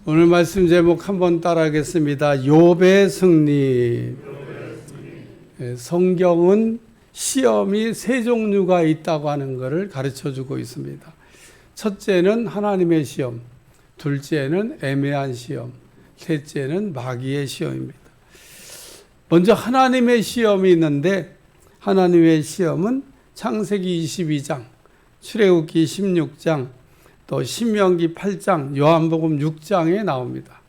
오늘 말씀 제목 한번 따라하겠습니다. 욥의 승리. 성경은 시험이 세 종류가 있다고 하는 것을 가르쳐주고 있습니다. 첫째는 하나님의 시험, 둘째는 애매한 시험, 셋째는 마귀의 시험입니다. 먼저 하나님의 시험이 있는데, 하나님의 시험은 창세기 22장, 출애굽기 16장, 또 신명기 8장, 요한복음 6장에 나옵니다.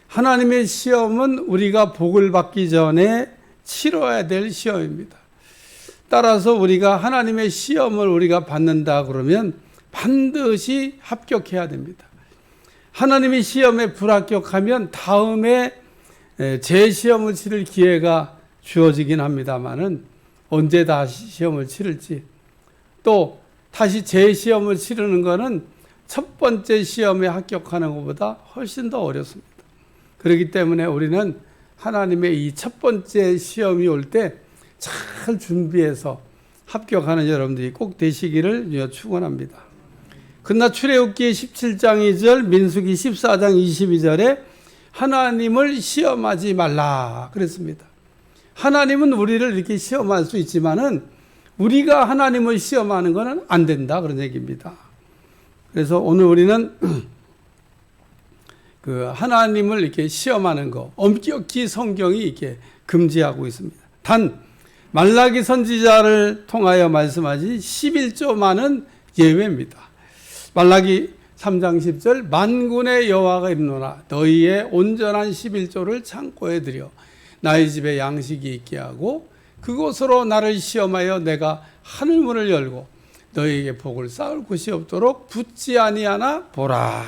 하나님의 시험은 우리가 복을 받기 전에 치러야 될 시험입니다. 따라서 우리가 하나님의 시험을 우리가 받는다 그러면 반드시 합격해야 됩니다. 하나님의 시험에 불합격하면 다음에 재시험을 치를 기회가 주어지긴 합니다만은 언제 다시 시험을 치를지, 또 다시 재시험을 치르는 것은 첫 번째 시험에 합격하는 것보다 훨씬 더 어렵습니다. 그렇기 때문에 우리는 하나님의 이 첫 번째 시험이 올 때 잘 준비해서 합격하는 여러분들이 꼭 되시기를 축원합니다. 그러나 출애굽기 17장 2절, 민수기 14장 22절에 하나님을 시험하지 말라 그랬습니다. 하나님은 우리를 이렇게 시험할 수 있지만은 우리가 하나님을 시험하는 것은 안 된다 그런 얘기입니다. 그래서 오늘 우리는 그 하나님을 이렇게 시험하는 거 엄격히 성경이 이렇게 금지하고 있습니다. 단 말라기 선지자를 통하여 말씀하신 11조만은 예외입니다. 말라기 3장 10절, 만군의 여호와가 이르노라 너희의 온전한 11조를 창고에 들여 나의 집에 양식이 있게 하고 그곳으로 나를 시험하여 내가 하늘문을 열고 너희에게 복을 쌓을 곳이 없도록 붙지 아니하나 보라.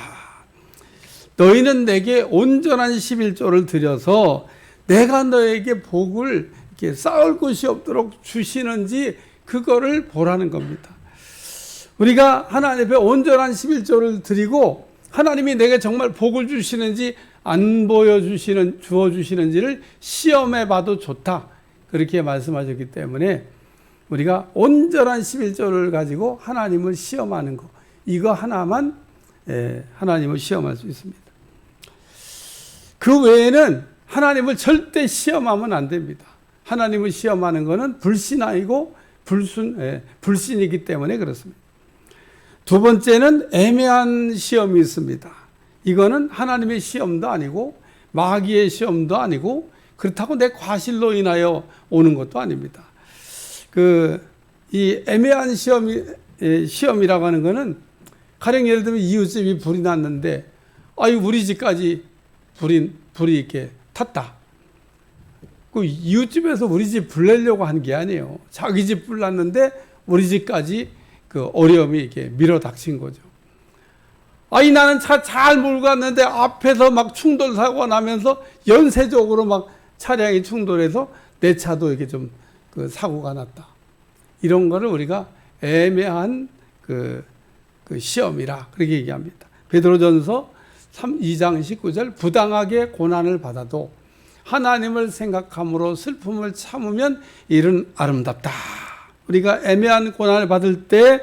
너희는 내게 온전한 11조를 들여서 내가 너에게 복을 이렇게 쌓을 곳이 없도록 주시는지 그거를 보라는 겁니다. 우리가 하나님 앞에 온전한 11조를 드리고 하나님이 내게 정말 복을 주시는지 안 주어주시는지를 시험해 봐도 좋다. 그렇게 말씀하셨기 때문에 우리가 온전한 11조를 가지고 하나님을 시험하는 거, 이거 하나만 하나님을 시험할 수 있습니다. 그 외에는 하나님을 절대 시험하면 안 됩니다. 하나님을 시험하는 것은 불신앙이고 불신이기 때문에 그렇습니다. 두 번째는 애매한 시험이 있습니다. 이거는 하나님의 시험도 아니고 마귀의 시험도 아니고 그렇다고 내 과실로 인하여 오는 것도 아닙니다. 이 애매한 시험이라고 하는 거는 가령 예를 들면 이웃집이 불이 났는데 우리 집까지 불이 이렇게 탔다. 그 이웃집에서 우리 집 불 내려고 한 게 아니에요. 자기 집 불 났는데 우리 집까지 그 어려움이 이렇게 밀어 닥친 거죠. 나는 차 잘 몰고 갔는데 앞에서 막 충돌 사고가 나면서 연쇄적으로 막 차량이 충돌해서 내 차도 이렇게 좀 사고가 났다. 이런 거를 우리가 애매한 그 시험이라 그렇게 얘기합니다. 베드로전서 2장 19절, 부당하게 고난을 받아도 하나님을 생각함으로 슬픔을 참으면 이는 아름답다. 우리가 애매한 고난을 받을 때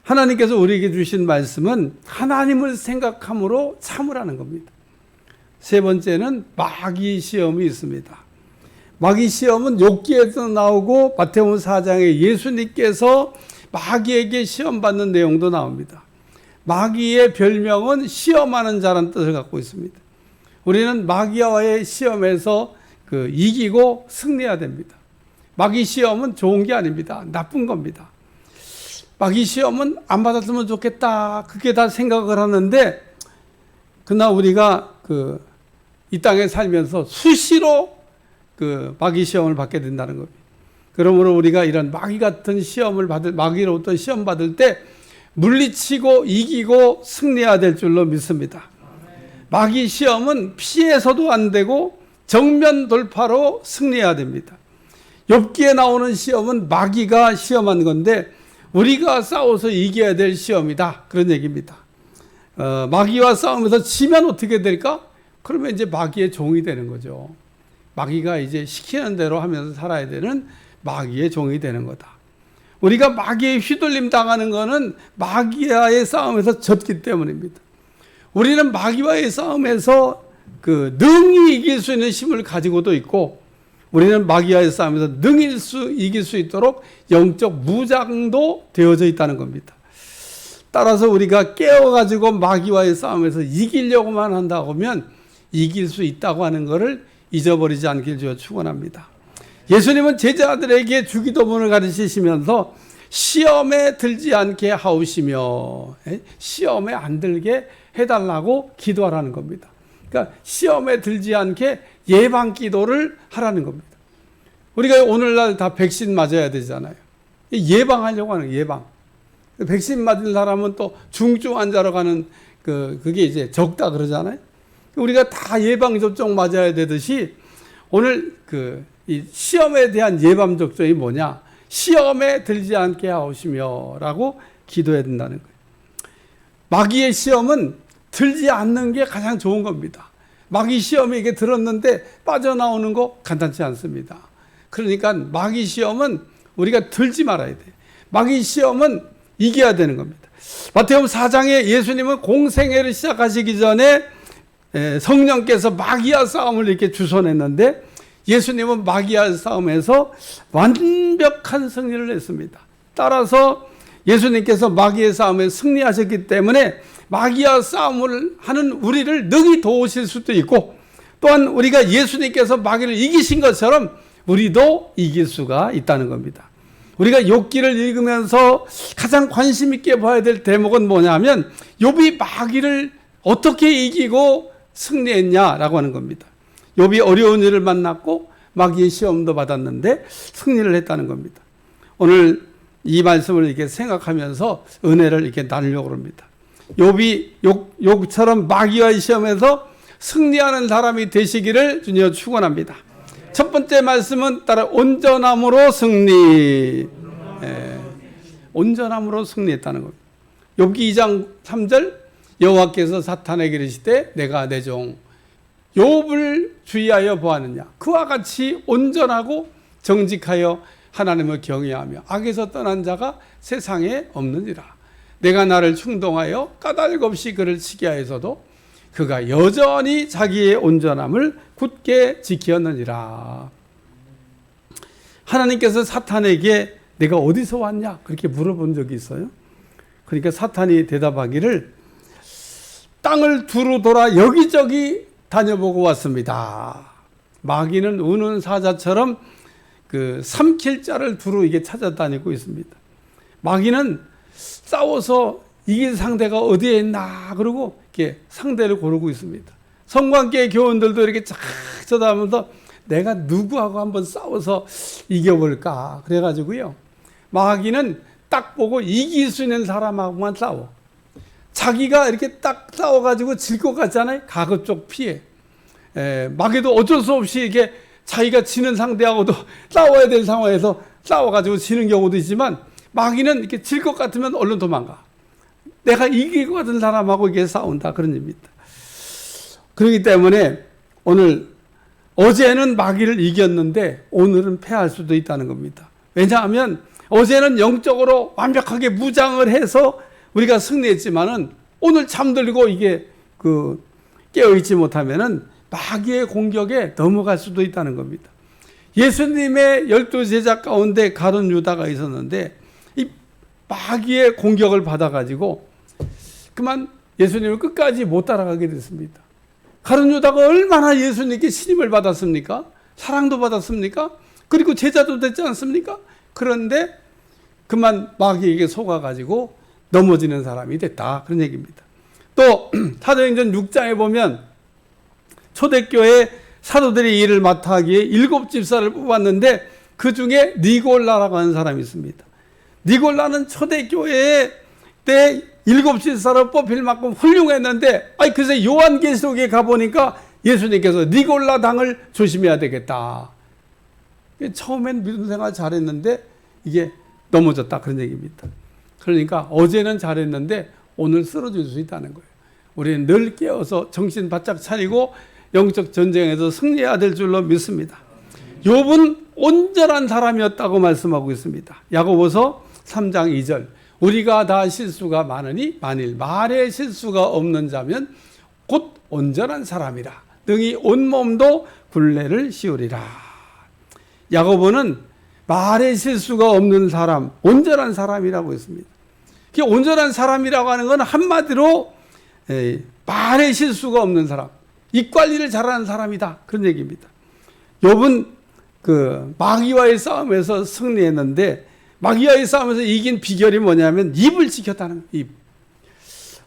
하나님께서 우리에게 주신 말씀은 하나님을 생각함으로 참으라는 겁니다. 세 번째는 마귀 시험이 있습니다. 마귀 시험은 욥기에도 나오고 마태복음 4장에 예수님께서 마귀에게 시험받는 내용도 나옵니다. 마귀의 별명은 시험하는 자라는 뜻을 갖고 있습니다. 우리는 마귀와의 시험에서 이기고 승리해야 됩니다. 마귀 시험은 좋은 게 아닙니다. 나쁜 겁니다. 마귀 시험은 안 받았으면 좋겠다. 그게 다 생각을 하는데 그러나 우리가 이 땅에 살면서 수시로 마귀 시험을 받게 된다는 겁니다. 그러므로 우리가 이런 마귀 같은 마귀로부터 시험 받을 때 물리치고 이기고 승리해야 될 줄로 믿습니다. 마귀 시험은 피해서도 안 되고 정면 돌파로 승리해야 됩니다. 욥기에 나오는 시험은 마귀가 시험한 건데 우리가 싸워서 이겨야 될 시험이다. 그런 얘기입니다. 마귀와 싸우면서 지면 어떻게 될까? 그러면 이제 마귀의 종이 되는 거죠. 마귀가 이제 시키는 대로 하면서 살아야 되는 마귀의 종이 되는 거다. 우리가 마귀에 휘둘림 당하는 것은 마귀와의 싸움에서 졌기 때문입니다. 우리는 마귀와의 싸움에서 그 능히 이길 수 있는 힘을 가지고도 있고, 우리는 마귀와의 싸움에서 능히 이길 수 있도록 영적 무장도 되어져 있다는 겁니다. 따라서 우리가 깨어가지고 마귀와의 싸움에서 이기려고만 한다고 하면 이길 수 있다고 하는 것을 잊어버리지 않길 주여 축원합니다. 예수님은 제자들에게 주기도문을 가르치시면서 시험에 들지 않게 하오시며, 시험에 안 들게 해달라고 기도하라는 겁니다. 그러니까 시험에 들지 않게 예방 기도를 하라는 겁니다. 우리가 오늘날 다 백신 맞아야 되잖아요. 예방하려고 하는 거예요, 예방. 백신 맞은 사람은 또 중증 환자로 가는 그게 이제 적다 그러잖아요. 우리가 다 예방접종 맞아야 되듯이 오늘 이 시험에 대한 예방접종이 뭐냐? 시험에 들지 않게 하오시며 라고 기도해야 된다는 거예요. 마귀의 시험은 들지 않는 게 가장 좋은 겁니다. 마귀 시험에 이게 들었는데 빠져나오는 거 간단치 않습니다. 그러니까 마귀 시험은 우리가 들지 말아야 돼요. 마귀 시험은 이겨야 되는 겁니다. 마태복음 4장에 예수님은 공생애를 시작하시기 전에 성령께서 마귀와 싸움을 이렇게 주선했는데, 예수님은 마귀와 싸움에서 완벽한 승리를 했습니다. 따라서 예수님께서 마귀의 싸움에 승리하셨기 때문에 마귀와 싸움을 하는 우리를 능히 도우실 수도 있고, 또한 우리가 예수님께서 마귀를 이기신 것처럼 우리도 이길 수가 있다는 겁니다. 우리가 욥기를 읽으면서 가장 관심 있게 봐야 될 대목은 뭐냐면, 욥이 마귀를 어떻게 이기고 승리했냐라고 하는 겁니다. 욥이 어려운 일을 만났고 마귀의 시험도 받았는데 승리를 했다는 겁니다. 오늘 이 말씀을 이렇게 생각하면서 은혜를 이렇게 나누려고 합니다. 욥처럼 마귀와의 시험에서 승리하는 사람이 되시기를 주님 축원합니다. 첫 번째 말씀은 따라 온전함으로 승리. 온전함으로 승리했다는 겁니다. 욥기 2장 3절, 여호와께서 사탄에게 이르시되 내가 내 종 욥을 주의하여 보았느냐. 그와 같이 온전하고 정직하여 하나님을 경외하며 악에서 떠난 자가 세상에 없느니라. 내가 나를 충동하여 까닭 없이 그를 치게 하여서도 그가 여전히 자기의 온전함을 굳게 지켰느니라. 하나님께서 사탄에게 내가 어디서 왔냐 그렇게 물어본 적이 있어요. 그러니까 사탄이 대답하기를 땅을 두루 돌아 여기저기 다녀보고 왔습니다. 마귀는 우는 사자처럼 삼킬 자를 두루 이게 찾아다니고 있습니다. 마귀는 싸워서 이길 상대가 어디에 있나 그러고 이렇게 상대를 고르고 있습니다. 성관계 교원들도 이렇게 쫙 쳐다보면서 내가 누구하고 한번 싸워서 이겨볼까 그래가지고요. 마귀는 딱 보고 이길 수 있는 사람하고만 싸워. 자기가 이렇게 딱 싸워가지고 질 것 같잖아요. 가급적 피해. 마귀도 어쩔 수 없이 이렇게 자기가 지는 상대하고도 싸워야 될 상황에서 싸워가지고 지는 경우도 있지만, 마귀는 이렇게 질 것 같으면 얼른 도망가. 내가 이길 것 같은 사람하고 이게 싸운다 그런 의미입니다. 그렇기 때문에 어제는 마귀를 이겼는데 오늘은 패할 수도 있다는 겁니다. 왜냐하면 어제는 영적으로 완벽하게 무장을 해서 우리가 승리했지만은 오늘 잠들고 이게 깨어있지 못하면은 마귀의 공격에 넘어갈 수도 있다는 겁니다. 예수님의 12제자 가운데 가룟 유다가 있었는데 이 마귀의 공격을 받아가지고 그만 예수님을 끝까지 못 따라가게 됐습니다. 가룟 유다가 얼마나 예수님께 신임을 받았습니까? 사랑도 받았습니까? 그리고 제자도 됐지 않습니까? 그런데 그만 마귀에게 속아가지고 넘어지는 사람이 됐다 그런 얘기입니다. 또 사도행전 6장에 보면 초대교회 사도들이 일을 맡아 하기에 7집사를 뽑았는데 그 중에 니골라라고 하는 사람이 있습니다. 니골라는 초대교회 때 7집사로 뽑힐 만큼 훌륭했는데 글쎄 요한계시록에 가보니까 예수님께서 니골라 당을 조심해야 되겠다. 처음엔 믿음 생활 잘했는데 이게 넘어졌다 그런 얘기입니다. 그러니까 어제는 잘했는데 오늘 쓰러질 수 있다는 거예요. 우리는 늘 깨어서 정신 바짝 차리고 영적 전쟁에서 승리해야 될 줄로 믿습니다. 욥은 온전한 사람이었다고 말씀하고 있습니다. 야고보서 3장 2절 우리가 다 실수가 많으니 만일 말에 실수가 없는 자면 곧 온전한 사람이라. 능히 온몸도 굴레를 씌우리라. 야고보는 말에 실수가 없는 사람, 온전한 사람이라고 했습니다. 온전한 사람이라고 하는 건 한마디로 말에 실수가 없는 사람, 입 관리를 잘하는 사람이다, 그런 얘기입니다. 욥은 그 마귀와의 싸움에서 승리했는데, 마귀와의 싸움에서 이긴 비결이 뭐냐면 입을 지켰다는 거예요. 입.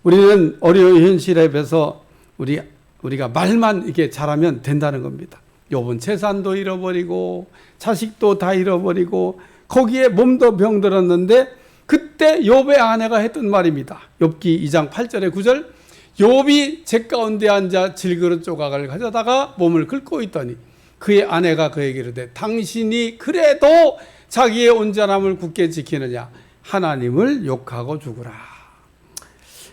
우리는 어려운 현실 앞에서 우리가 말만 이렇게 잘하면 된다는 겁니다. 욥은 재산도 잃어버리고 자식도 다 잃어버리고 거기에 몸도 병들었는데, 그때 욥의 아내가 했던 말입니다. 욥기 2장 8절에 9절, 욥이 제 가운데 앉아 질그릇 조각을 가져다가 몸을 긁고 있더니 그의 아내가 그에게 이르되 당신이 그래도 자기의 온전함을 굳게 지키느냐, 하나님을 욕하고 죽으라.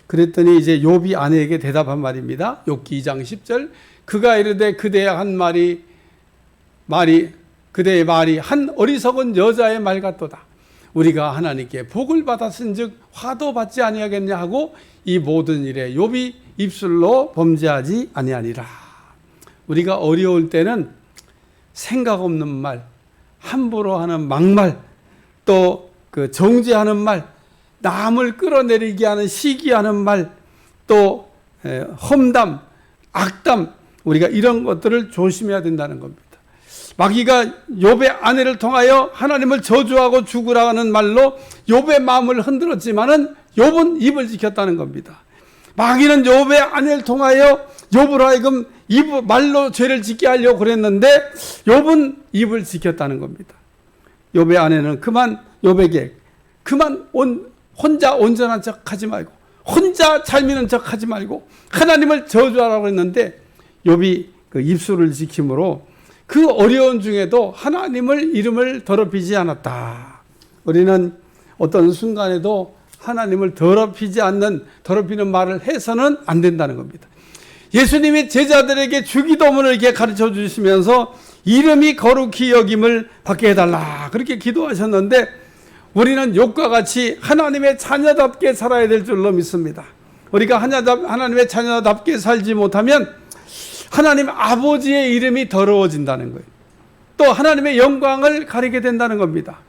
그랬더니 이제 욥이 아내에게 대답한 말입니다. 욥기 2장 10절, 그가 이르되 그대의 말이 한 어리석은 여자의 말 같도다. 우리가 하나님께 복을 받았은즉 화도 받지 아니하겠냐 하고 이 모든 일에 욥이 입술로 범죄하지 아니하니라. 우리가 어려울 때는 생각 없는 말, 함부로 하는 막말, 또 그 정죄하는 말, 남을 끌어내리게 하는 시기하는 말, 또 험담, 악담, 우리가 이런 것들을 조심해야 된다는 겁니다. 마귀가 욥의 아내를 통하여 하나님을 저주하고 죽으라는 말로 욥의 마음을 흔들었지만은 욥은 입을 지켰다는 겁니다. 마귀는 욥의 아내를 통하여 욥을 하여금 말로 죄를 짓게 하려고 그랬는데 욥은 입을 지켰다는 겁니다. 욥의 아내는 욥에게 혼자 온전한 척 하지 말고, 혼자 잘 믿는 척 하지 말고 하나님을 저주하라고 했는데 욥이 그 입술을 지킴으로 그 어려운 중에도 하나님을 이름을 더럽히지 않았다. 우리는 어떤 순간에도 하나님을 더럽히는 말을 해서는 안 된다는 겁니다. 예수님이 제자들에게 주기도문을 이렇게 가르쳐 주시면서 이름이 거룩히 여김을 받게 해달라, 그렇게 기도하셨는데 우리는 욥과 같이 하나님의 자녀답게 살아야 될 줄로 믿습니다. 우리가 하나님의 자녀답게 살지 못하면 하나님 아버지의 이름이 더러워진다는 거예요. 또 하나님의 영광을 가리게 된다는 겁니다.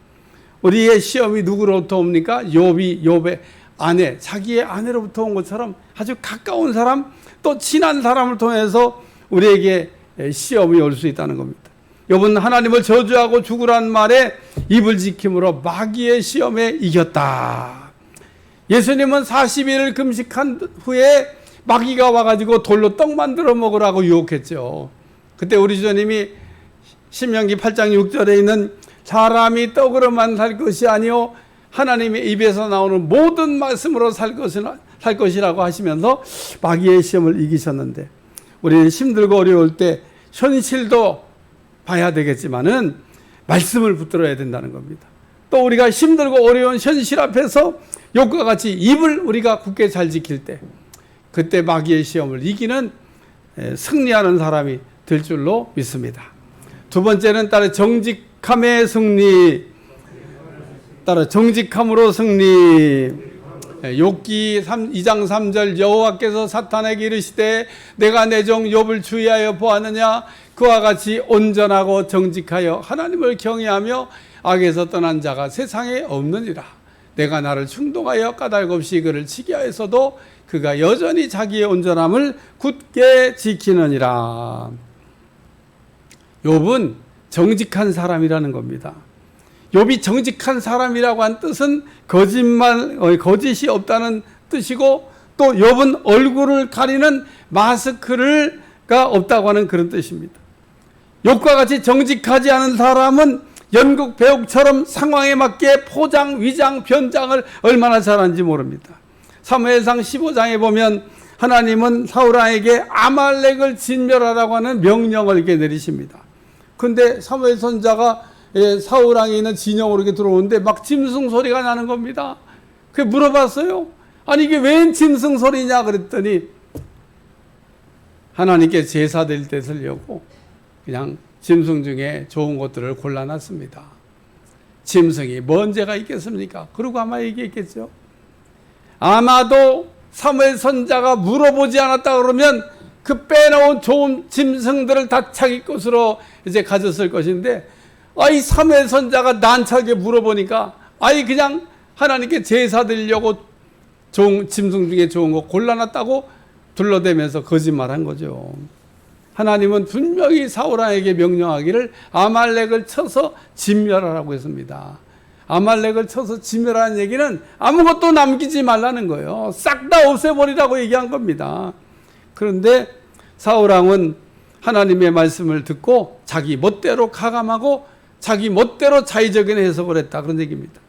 우리의 시험이 누구로부터 옵니까? 욥의 아내, 자기의 아내로부터 온 것처럼 아주 가까운 사람, 또 친한 사람을 통해서 우리에게 시험이 올 수 있다는 겁니다. 욥은 하나님을 저주하고 죽으라는 말에 입을 지킴으로 마귀의 시험에 이겼다. 예수님은 40일을 금식한 후에 마귀가 와가지고 돌로 떡 만들어 먹으라고 유혹했죠. 그때 우리 주님이 신명기 8장 6절에 있는 사람이 떡으로만 살 것이 아니요 하나님의 입에서 나오는 모든 말씀으로 살 것이라고 하시면서 마귀의 시험을 이기셨는데, 우리는 힘들고 어려울 때 현실도 봐야 되겠지만은 말씀을 붙들어야 된다는 겁니다. 또 우리가 힘들고 어려운 현실 앞에서 욥과 같이 입을 우리가 굳게 잘 지킬 때, 그때 마귀의 시험을 이기는 승리하는 사람이 될 줄로 믿습니다. 두 번째는 따라 정직함의 승리, 따라 정직함으로 승리. 욥기 2장 3절, 여호와께서 사탄에게 이르시되 내가 내 종 욥을 주의하여 보았느냐, 그와 같이 온전하고 정직하여 하나님을 경외하며 악에서 떠난 자가 세상에 없느니라. 내가 나를 충동하여 까닭없이 그를 치게 하였어도 그가 여전히 자기의 온전함을 굳게 지키느니라. 욥은 정직한 사람이라는 겁니다. 욥이 정직한 사람이라고 한 뜻은 거짓이 없다는 뜻이고, 또 욥은 얼굴을 가리는 마스크가 없다고 하는 그런 뜻입니다. 욥과 같이 정직하지 않은 사람은 연극 배우처럼 상황에 맞게 포장, 위장, 변장을 얼마나 잘하는지 모릅니다. 사무엘상 15장에 보면 하나님은 사울왕에게 아말렉을 진멸하라고 하는 명령을 이렇게 내리십니다. 근데 사무엘 선자가 사울왕에 있는 진영으로 이렇게 들어오는데 막 짐승 소리가 나는 겁니다. 그래서 물어봤어요. 아니 이게 웬 짐승 소리냐 그랬더니 하나님께 제사 드릴 때 쓰려고 그냥 짐승 중에 좋은 것들을 골라놨습니다. 짐승이 뭔 죄가 있겠습니까? 그러고 아마 얘기했겠죠. 아마도 사무엘 선자가 물어보지 않았다 그러면 그 빼놓은 좋은 짐승들을 다 자기 것으로 이제 가졌을 것인데, 이 사무엘 선자가 난처하게 물어보니까 그냥 하나님께 제사 드리려고 좋은 짐승 중에 좋은 거 골라놨다고 둘러대면서 거짓말한 거죠. 하나님은 분명히 사울왕에게 명령하기를 아말렉을 쳐서 진멸하라고 했습니다. 아말렉을 쳐서 진멸하는 얘기는 아무것도 남기지 말라는 거예요. 싹 다 없애버리라고 얘기한 겁니다. 그런데 사울왕은 하나님의 말씀을 듣고 자기 멋대로 가감하고 자기 멋대로 자의적인 해석을 했다, 그런 얘기입니다.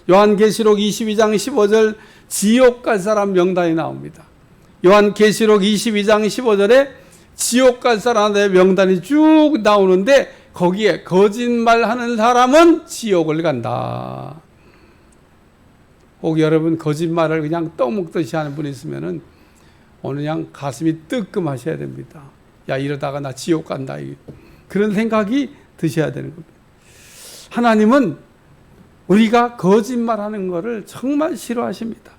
요한계시록 22장 15절 지옥 갈 사람 명단이 나옵니다. 요한계시록 22장 15절에 지옥 갈 사람의 명단이 쭉 나오는데 거기에 거짓말하는 사람은 지옥을 간다. 혹 여러분 거짓말을 그냥 떠먹듯이 하는 분이 있으면은 오늘 그냥 가슴이 뜨끔하셔야 됩니다. 야, 이러다가 나 지옥 간다, 그런 생각이 드셔야 되는 겁니다. 하나님은 우리가 거짓말하는 것을 정말 싫어하십니다.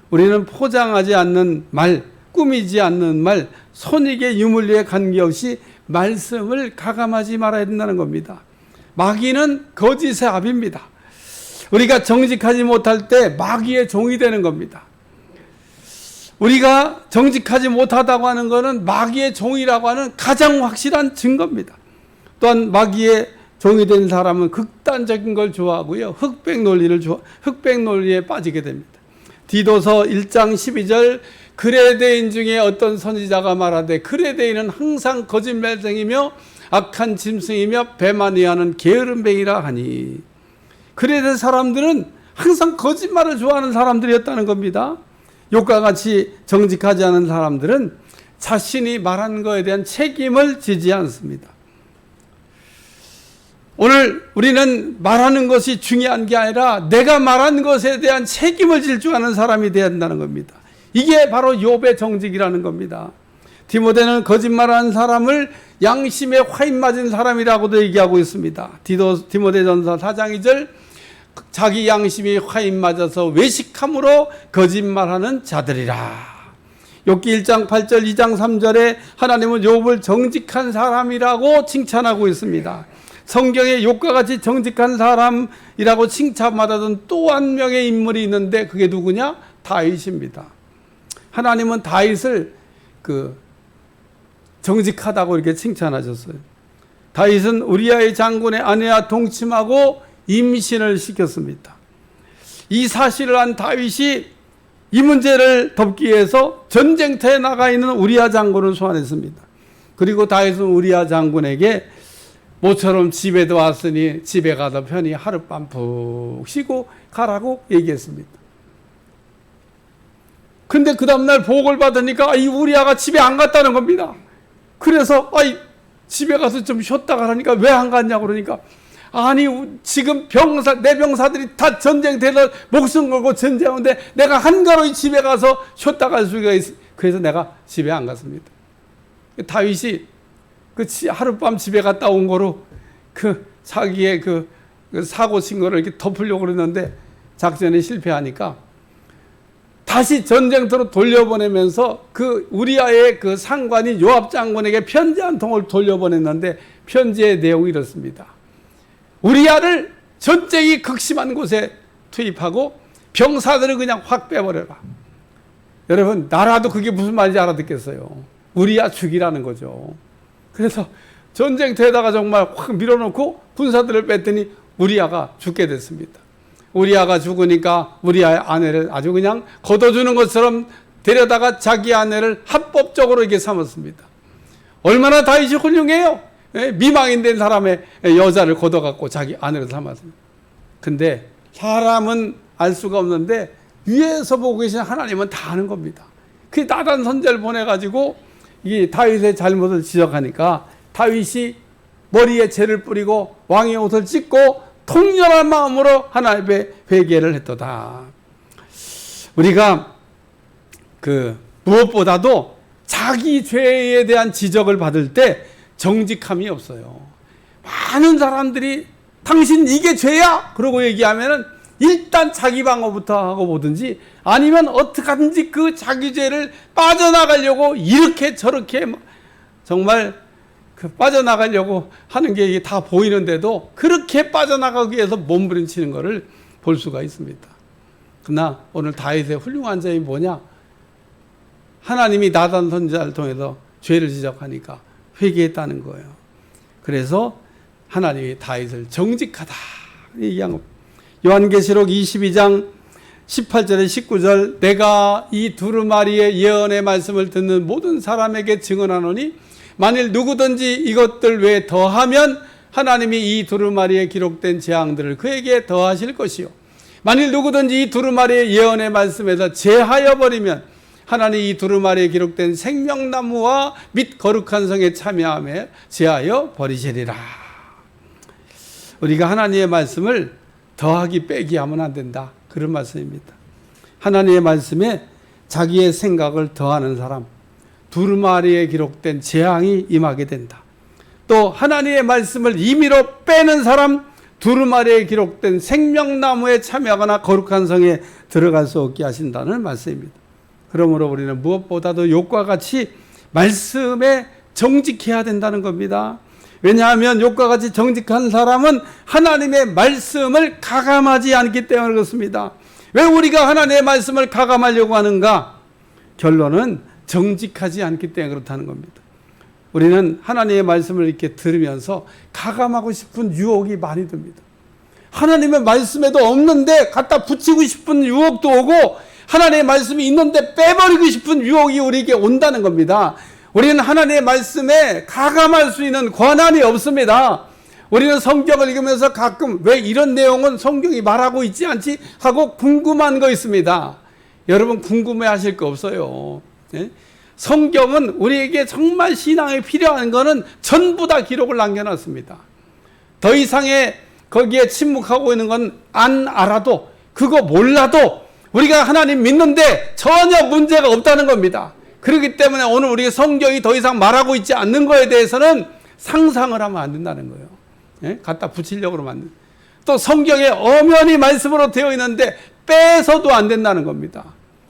우리는 포장하지 않는 말, 꾸미지 않는 말, 손익의 유물리에 관계없이 말씀을 가감하지 말아야 된다는 겁니다. 마귀는 거짓의 압입니다. 우리가 정직하지 못할 때 마귀의 종이 되는 겁니다. 우리가 정직하지 못하다고 하는 것은 마귀의 종이라고 하는 가장 확실한 증거입니다. 또한 마귀의 종이 된 사람은 극단적인 걸 좋아하고요, 흑백 논리에 빠지게 됩니다. 디도서 1장 12절 그레데인 중에 어떤 선지자가 말하되 그레데인은 항상 거짓말쟁이며 악한 짐승이며 배만 위하는 게으름뱅이라 하니, 그레데 사람들은 항상 거짓말을 좋아하는 사람들이었다는 겁니다. 욕과 같이 정직하지 않은 사람들은 자신이 말한 것에 대한 책임을 지지 않습니다. 오늘 우리는 말하는 것이 중요한 게 아니라 내가 말한 것에 대한 책임을 질 줄 아는 사람이 되어야 한다는 겁니다. 이게 바로 욥의 정직이라는 겁니다. 디모데는 거짓말하는 사람을 양심에 화인 맞은 사람이라고도 얘기하고 있습니다. 디모데전서 4장 2절 자기 양심이 화인 맞아서 외식함으로 거짓말하는 자들이라. 욥기 1장 8절 2장 3절에 하나님은 욥을 정직한 사람이라고 칭찬하고 있습니다. 성경에 욥과 같이 정직한 사람이라고 칭찬받았던 또 한 명의 인물이 있는데 그게 누구냐? 다윗입니다. 하나님은 다윗을 정직하다고 이렇게 칭찬하셨어요. 다윗은 우리아의 장군의 아내와 동침하고 임신을 시켰습니다. 이 사실을 한 다윗이 이 문제를 덮기 위해서 전쟁터에 나가 있는 우리아 장군을 소환했습니다. 그리고 다윗은 우리아 장군에게 모처럼 집에도 왔으니 집에 가서 편히 하룻밤 푹 쉬고 가라고 얘기했습니다. 근데 그 다음날 보고를 받으니까 이 우리아가 집에 안 갔다는 겁니다. 그래서 집에 가서 좀 쉬었다 가라니까 왜 안 갔냐고 그러니까 지금 내 병사들이 다 전쟁터에서 목숨 걸고 전쟁하는데 내가 한가로이 집에 가서 쉬었다 갈 수가 있어. 그래서 내가 집에 안 갔습니다. 다윗이 하룻밤 집에 갔다 온 거로 자기의 사고 친 거를 이렇게 덮으려고 그러는데 작전에 실패하니까 다시 전쟁터로 돌려보내면서 우리아의 상관인 요압 장군에게 편지 한 통을 돌려보냈는데 편지의 내용이 이렇습니다. 우리아를 전쟁이 극심한 곳에 투입하고 병사들을 그냥 확 빼버려라. 여러분, 나라도 그게 무슨 말인지 알아듣겠어요. 우리아 죽이라는 거죠. 그래서 전쟁터에다가 정말 확 밀어놓고 군사들을 뺐더니 우리아가 죽게 됐습니다. 우리아가 죽으니까 우리아의 아내를 아주 그냥 걷어주는 것처럼 데려다가 자기 아내를 합법적으로 이렇게 삼았습니다. 얼마나 다윗이 훌륭해요. 미망인 된 사람의 여자를 걷어갖고 자기 아내를 삼았습니다. 근데 사람은 알 수가 없는데 위에서 보고 계신 하나님은 다 아는 겁니다. 그 나단 선제를 보내가지고 이 다윗의 잘못을 지적하니까 다윗이 머리에 죄를 뿌리고 왕의 옷을 찢고 통렬한 마음으로 하나님의 회개를 했도다. 우리가 무엇보다도 자기 죄에 대한 지적을 받을 때 정직함이 없어요. 많은 사람들이 당신 이게 죄야? 그러고 얘기하면은 일단 자기 방어부터 하고 보든지 아니면 어떻게 하든지 그 자기 죄를 빠져나가려고 이렇게 저렇게 정말 그 빠져나가려고 하는 게 이게 다 보이는데도 그렇게 빠져나가기 위해서 몸부림치는 것을 볼 수가 있습니다. 그러나 오늘 다윗의 훌륭한 점이 뭐냐? 하나님이 나단 선지자를 통해서 죄를 지적하니까 회개했다는 거예요. 그래서 하나님이 다윗을 정직하다 얘기한 겁니다. 요한계시록 22장 18절에 19절 내가 이 두루마리의 예언의 말씀을 듣는 모든 사람에게 증언하노니 만일 누구든지 이것들 외에 더하면 하나님이 이 두루마리에 기록된 재앙들을 그에게 더하실 것이요 만일 누구든지 이 두루마리의 예언의 말씀에서 제하여 버리면 하나님 이 두루마리에 기록된 생명나무와 및 거룩한 성에 참여함에 제하여 버리시리라. 우리가 하나님의 말씀을 더하기 빼기 하면 안 된다. 그런 말씀입니다. 하나님의 말씀에 자기의 생각을 더하는 사람, 두루마리에 기록된 재앙이 임하게 된다. 또 하나님의 말씀을 임의로 빼는 사람, 두루마리에 기록된 생명나무에 참여하거나 거룩한 성에 들어갈 수 없게 하신다는 말씀입니다. 그러므로 우리는 무엇보다도 욕과 같이 말씀에 정직해야 된다는 겁니다. 왜냐하면 욕과 같이 정직한 사람은 하나님의 말씀을 가감하지 않기 때문에 그렇습니다. 왜 우리가 하나님의 말씀을 가감하려고 하는가? 결론은 정직하지 않기 때문에 그렇다는 겁니다. 우리는 하나님의 말씀을 이렇게 들으면서 가감하고 싶은 유혹이 많이 듭니다. 하나님의 말씀에도 없는데 갖다 붙이고 싶은 유혹도 오고 하나님의 말씀이 있는데 빼버리고 싶은 유혹이 우리에게 온다는 겁니다. 우리는 하나님의 말씀에 가감할 수 있는 권한이 없습니다. 우리는 성경을 읽으면서 가끔 왜 이런 내용은 성경이 말하고 있지 않지 하고 궁금한 거 있습니다. 여러분 궁금해하실 거 없어요. 성경은 우리에게 정말 신앙에 필요한 거는 전부 다 기록을 남겨놨습니다. 더 이상의 거기에 침묵하고 있는 건 안 알아도 그거 몰라도 우리가 하나님 믿는데 전혀 문제가 없다는 겁니다. 그렇기 때문에 오늘 우리 성경이 더 이상 말하고 있지 않는 거에 대해서는 상상을 하면 안 된다는 거예요. 예? 갖다 붙이려고 하면 안 돼. 또 성경에 엄연히 말씀으로 되어 있는데 빼서도 안 된다는 겁니다.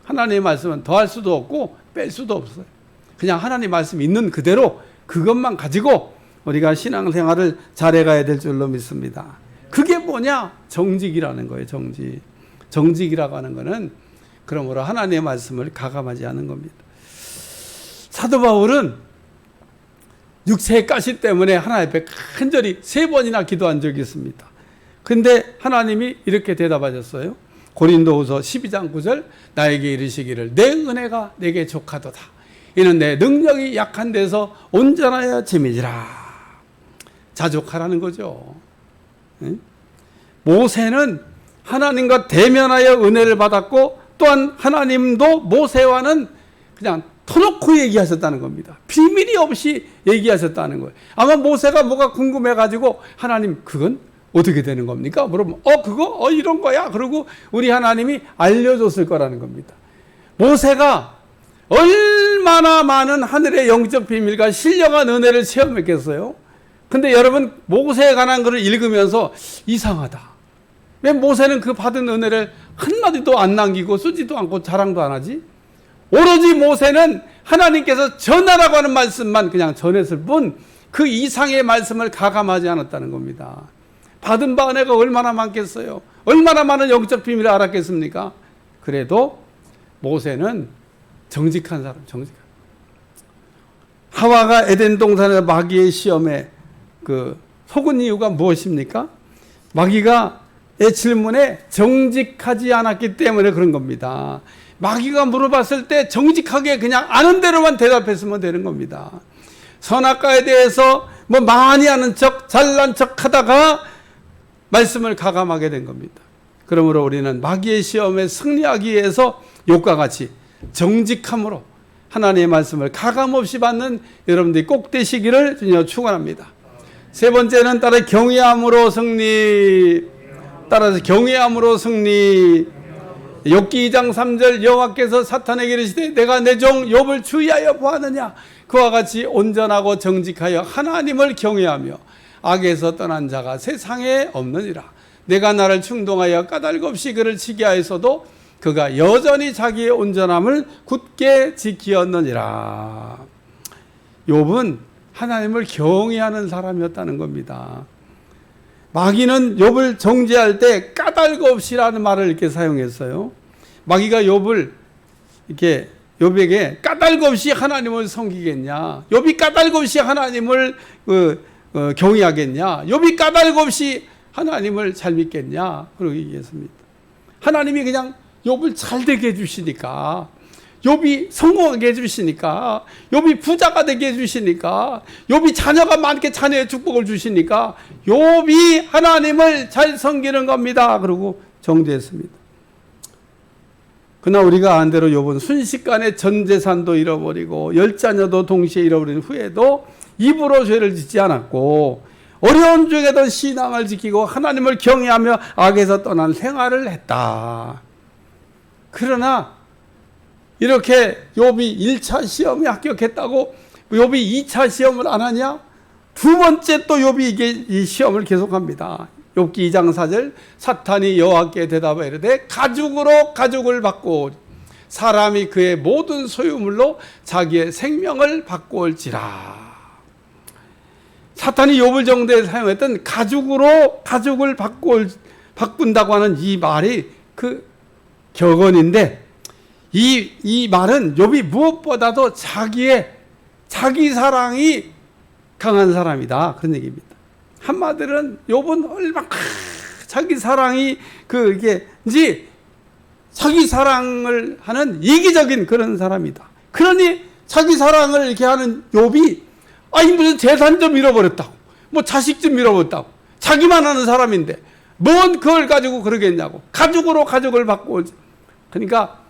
하나님의 말씀은 더할 수도 없고 뺄 수도 없어요. 그냥 하나님 말씀 있는 그대로 그것만 가지고 우리가 신앙생활을 잘해가야 될 줄로 믿습니다. 그게 뭐냐? 정직이라는 거예요. 정직. 정직이라고 하는 것은 그러므로 하나님의 말씀을 가감하지 않는 겁니다. 사도 바울은 육체의 가시 때문에 하나님 앞에 간절히 3번이나 기도한 적이 있습니다. 근데 하나님이 이렇게 대답하셨어요. 고린도후서 12장 9절 나에게 이르시기를 내 은혜가 내게 족하도다. 이는 내 능력이 약한 데서 온전하여 짐이지라. 자족하라는 거죠. 모세는 하나님과 대면하여 은혜를 받았고 또한 하나님도 모세와는 그냥 터놓고 얘기하셨다는 겁니다. 비밀이 없이 얘기하셨다는 거예요. 아마 모세가 뭐가 궁금해가지고 하나님 그건 어떻게 되는 겁니까? 물어보면 그거 이런 거야. 그러고 우리 하나님이 알려줬을 거라는 겁니다. 모세가 얼마나 많은 하늘의 영적 비밀과 신령한 은혜를 체험했겠어요? 근데 여러분 모세에 관한 것을 읽으면서 이상하다. 왜 모세는 그 받은 은혜를 한마디도 안 남기고 쓰지도 않고 자랑도 안 하지? 오로지 모세는 하나님께서 전하라고 하는 말씀만 그냥 전했을 뿐 그 이상의 말씀을 가감하지 않았다는 겁니다. 받은 바 은혜가 얼마나 많겠어요? 얼마나 많은 영적 비밀을 알았겠습니까? 그래도 모세는 정직한 사람, 정직한. 하와가 에덴 동산에서 마귀의 시험에 속은 이유가 무엇입니까? 마귀의 질문에 정직하지 않았기 때문에 그런 겁니다. 마귀가 물어봤을 때 정직하게 그냥 아는 대로만 대답했으면 되는 겁니다. 선악과에 대해서 많이 아는 척, 잘난 척 하다가 말씀을 가감하게 된 겁니다. 그러므로 우리는 마귀의 시험에 승리하기 위해서 욕과 같이 정직함으로 하나님의 말씀을 가감없이 받는 여러분들이 꼭 되시기를 주님 축원합니다. 세 번째는 따라 경외함으로 승리. 따라서 경외함으로 승리. 욥기 2장 3절 여호와께서 사탄에게 이르시되 내가 내 종 욥을 주의하여 보았느냐. 그와 같이 온전하고 정직하여 하나님을 경외하며 악에서 떠난 자가 세상에 없느니라. 내가 나를 충동하여 까닭없이 그를 치게 하였어도 그가 여전히 자기의 온전함을 굳게 지키었느니라. 욥은 하나님을 경외하는 사람이었다는 겁니다. 마귀는 욥을 정죄할 때 까닭없이라는 말을 이렇게 사용했어요. 마귀가 욥을 이렇게 욥에게 까닭없이 하나님을 섬기겠냐? 욥이 까닭없이 하나님을 경외하겠냐? 욥이 까닭없이 하나님을 잘 믿겠냐? 그러고 얘기했습니다. 하나님이 그냥 욥을 잘 되게 해주시니까, 욥이 성공하게 해주시니까, 욥이 부자가 되게 해주시니까, 욥이 자녀가 많게 자녀의 축복을 주시니까 욥이 하나님을 잘 섬기는 겁니다. 그러고 정죄했습니다. 그러나 우리가 안 대로 욥은 순식간에 전 재산도 잃어버리고 10자녀도 동시에 잃어버린 후에도 입으로 죄를 짓지 않았고 어려운 중에도 신앙을 지키고 하나님을 경외하며 악에서 떠난 생활을 했다. 그러나 이렇게 욥이 1차 시험에 합격했다고 욥이 2차 시험을 안 하냐? 두 번째 또 욥이 이 시험을 계속합니다. 욥기 2장 4절 사탄이 여호와께 대답하여 이르되 가죽으로 가죽을 바꾸오 사람이 그의 모든 소유물로 자기의 생명을 바꾸올지라. 사탄이 욥을 정죄에 사용했던 가죽으로 가죽을 바꾼다고 하는 이 말이 그 격언인데 이 말은 욥이 무엇보다도 자기 사랑이 강한 사람이다 그런 얘기입니다. 한마디로는 욥은 얼마나 자기 사랑이 이게 자기 사랑을 하는 이기적인 그런 사람이다. 그러니 자기 사랑을 이렇게 하는 욥이 무슨 재산 좀 잃어버렸다고, 뭐 자식 좀 잃어버렸다고, 자기만 하는 사람인데 뭔 그걸 가지고 그러겠냐고, 가죽으로 가죽을 바꾸고. 그러니까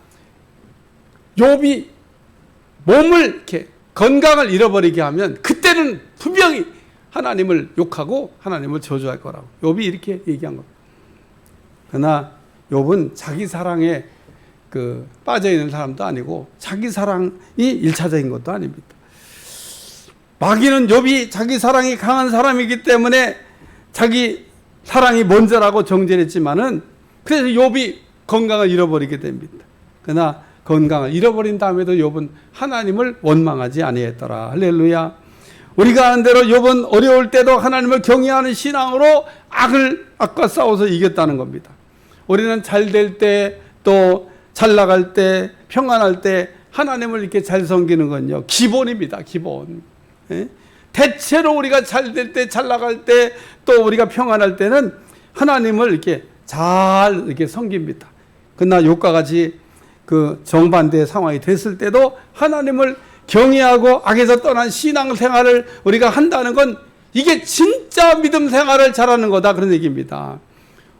욥이 몸을 이렇게 건강을 잃어버리게 하면 그때는 분명히 하나님을 욕하고 하나님을 저주할 거라고 욥이 이렇게 얘기한 겁니다. 그러나 욥은 자기 사랑에 빠져 있는 사람도 아니고 자기 사랑이 1차적인 것도 아닙니다. 마귀는 욥이 자기 사랑이 강한 사람이기 때문에 자기 사랑이 먼저라고 정죄를 했지만은 그래서 욥이 건강을 잃어버리게 됩니다. 그러나 건강을 잃어버린 다음에도 욥은 하나님을 원망하지 아니했더라. 할렐루야. 우리가 아는 대로 욥은 어려울 때도 하나님을 경외하는 신앙으로 악과 싸워서 이겼다는 겁니다. 우리는 잘 될 때, 또 잘 나갈 때, 평안할 때 하나님을 이렇게 잘 섬기는 건요 기본입니다. 기본. 대체로 우리가 잘 될 때, 잘 나갈 때, 또 우리가 평안할 때는 하나님을 이렇게 잘 이렇게 섬깁니다. 그러나 욥과 같이 그 정반대의 상황이 됐을 때도 하나님을 경외하고 악에서 떠난 신앙생활을 우리가 한다는 건 이게 진짜 믿음 생활을 잘하는 거다 그런 얘기입니다.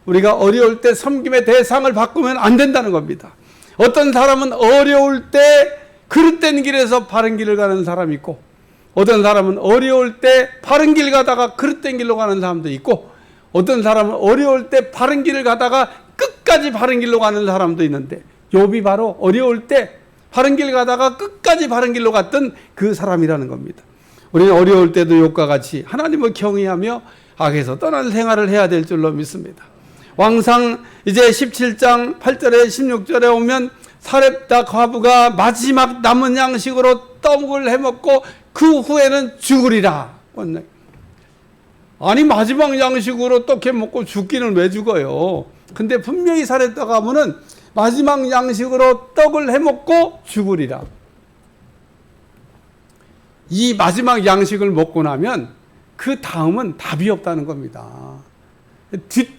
우리가 어려울 때 섬김의 대상을 바꾸면 안 된다는 겁니다. 어떤 사람은 어려울 때 그릇된 길에서 바른 길을 가는 사람이 있고, 어떤 사람은 어려울 때 바른 길 가다가 그릇된 길로 가는 사람도 있고, 어떤 사람은 어려울 때 바른 길을 가다가 끝까지 바른 길로 가는 사람도 있는데 욥이 바로 어려울 때 바른 길 가다가 끝까지 바른 길로 갔던 그 사람이라는 겁니다. 우리는 어려울 때도 욥과 같이 하나님을 경외하며 악에서 떠난 생활을 해야 될 줄로 믿습니다. 왕상 이제 17장 8절에 16절에 오면 사렙다 과부가 마지막 남은 양식으로 떡을 해먹고 그 후에는 죽으리라. 아니 마지막 양식으로 떡 해먹고 죽기는 왜 죽어요? 근데 분명히 사렙다 과부는 마지막 양식으로 떡을 해먹고 죽으리라. 이 마지막 양식을 먹고 나면 그 다음은 답이 없다는 겁니다.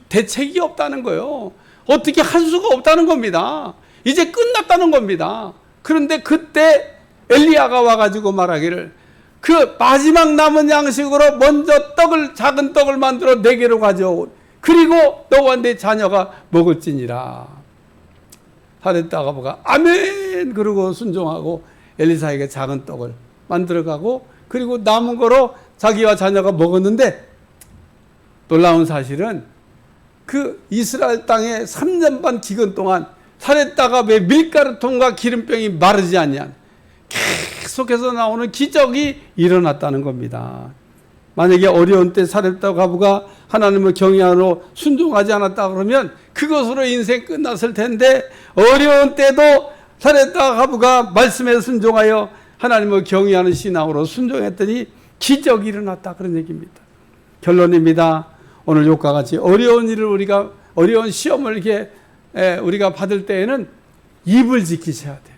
대책이 없다는 거예요. 어떻게 할 수가 없다는 겁니다. 이제 끝났다는 겁니다. 그런데 그때 엘리야가 와가지고 말하기를 그 마지막 남은 양식으로 먼저 작은 떡을 만들어 4개로 가져오. 그리고 너와 내 자녀가 먹을지니라. 사렙다 과부가 아멘 그러고 순종하고 엘리사에게 작은 떡을 만들어가고 그리고 남은 거로 자기와 자녀가 먹었는데, 놀라운 사실은 그 이스라엘 땅에 3년 반 기근 동안 사렙다 과부의 밀가루통과 기름병이 마르지 않냐 계속해서 나오는 기적이 일어났다는 겁니다. 만약에 어려운 때 사렙다 과부가 하나님을 경외하러 순종하지 않았다 그러면 그것으로 인생 끝났을 텐데, 어려운 때도 사렙다 과부가 말씀에 순종하여 하나님을 경외하는 신앙으로 순종했더니 기적이 일어났다, 그런 얘기입니다. 결론입니다. 오늘 욕과 같이 어려운 시험을 이렇게 우리가 받을 때에는 입을 지키셔야 돼요.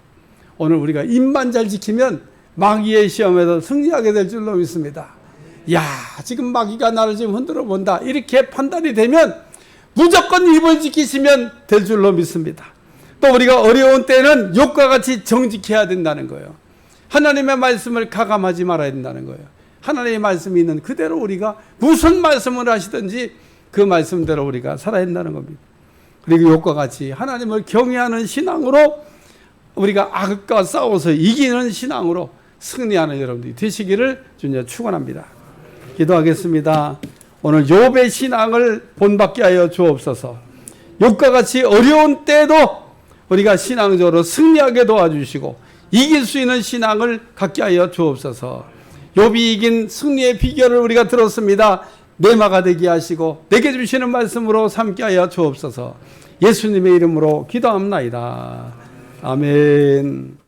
오늘 우리가 입만 잘 지키면 마귀의 시험에서 승리하게 될 줄로 믿습니다. 야, 지금 마귀가 나를 지금 흔들어 본다, 이렇게 판단이 되면 무조건 입을 지키시면 될 줄로 믿습니다. 또 우리가 어려운 때는 욕과 같이 정직해야 된다는 거예요. 하나님의 말씀을 가감하지 말아야 된다는 거예요. 하나님의 말씀이 있는 그대로 우리가 무슨 말씀을 하시든지 그 말씀대로 우리가 살아야 된다는 겁니다. 그리고 욕과 같이 하나님을 경외하는 신앙으로 우리가 악과 싸워서 이기는 신앙으로 승리하는 여러분들이 되시기를 주님 축원합니다. 기도하겠습니다. 오늘 욥의 신앙을 본받게 하여 주옵소서. 욥과 같이 어려운 때도 우리가 신앙적으로 승리하게 도와주시고 이길 수 있는 신앙을 갖게 하여 주옵소서. 욥이 이긴 승리의 비결을 우리가 들었습니다. 내마가 되게 하시고 내게 주시는 말씀으로 삼게 하여 주옵소서. 예수님의 이름으로 기도합나이다. 아멘.